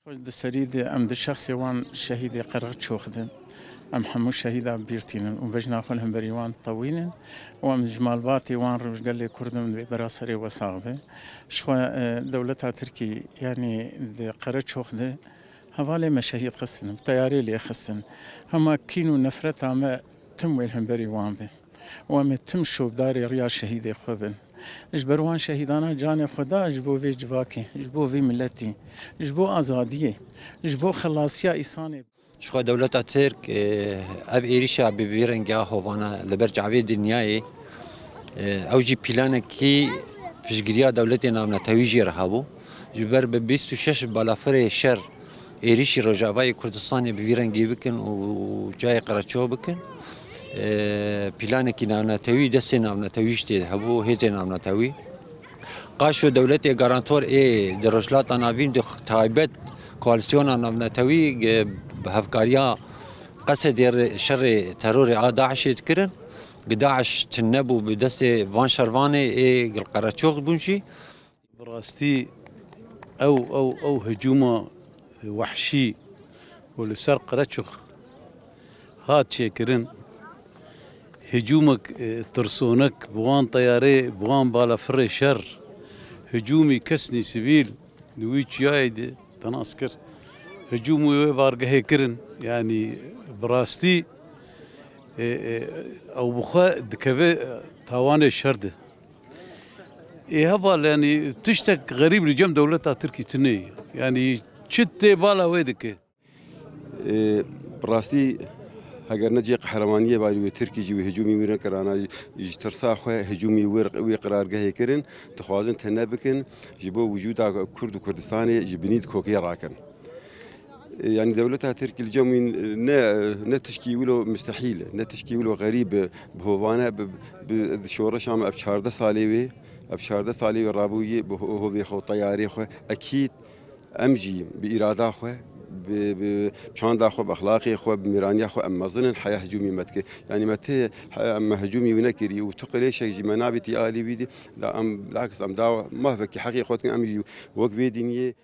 السريد ام د شخص وان شهيد قرغت شوخدن ام حمو شهيد بيرتين وبجنا خلهم بريوان طويل وام جمال باطي وان رج قال لي كردم براسري وصاغه شخوا دولتها تركي يعني قرغت شوخده هوالي مشاهيد خصن طياري لي خصن هما كينو نفرت ما تمويلهم بريوان به وام تمشوا بداري ريا شهيد خوبن اجبروان شهيدانا جان خدا اجبو في جواكي اجبو في ملتي اجبو ازاديه اجبو خلاصيا انساني شخو دولت ترك اف ایریشا ببیرنگا هوانا لبرجعوی دنیای او جی پلان کی پشگریا دولت نام تویجی رهابو جبر به 26 بالافر شر ایریشی رجاوی کردستان ببیرنگی بکن و جای قرچو بکن پلان کی نام توی دست نام تویشتی هبو هیت نام توی قاشو دولت گارانتور درجلات ناوین د تایبت کوالسیون نام توی بهفكاريا قصد شر ترور داعش يذكرن داعش تنبو بدست فان شرواني القراتشوغ بونشي براستي او هجوم وحشي ولسر قراتشوغ هات شيكرن هجومك ترسونك بوان طياري بوان بالا فري شر هجومي كسني سبيل نويتش يايد تناسكر هجومي بارقه كرن يعني براستي او بخا دكفي تاوان الشرده هبا يعني تشتك غريب لجم دولتها تركي تني يعني شت بالا ويدك براستي هاگر نجی قهرمانیه باری ترکی جوی هجومی ویرن کرانا ترسا خو هجومی وی قرارگاه کرن تخوازن تنبکن جبو وجود کرد و کردستان جبنید کوکی راکن يعني دولتها تركي الجمين نتشكي ولو مستحيل نتشكي ولو غريب بهوانا بشورش عم افشارده صاليوي افشارده صاليوي رابوي هو في خو طياري خو اكيد امجي باراده خو بشان داخل باخلاقي خو بميرانيا خو اما ظن الحياه هجومي متك يعني متى اما هجومي ونكري وتقلي شيء جي منابتي الي بيدي لا ام بالعكس ام داو ما فك حقيقه ام وقف دينيه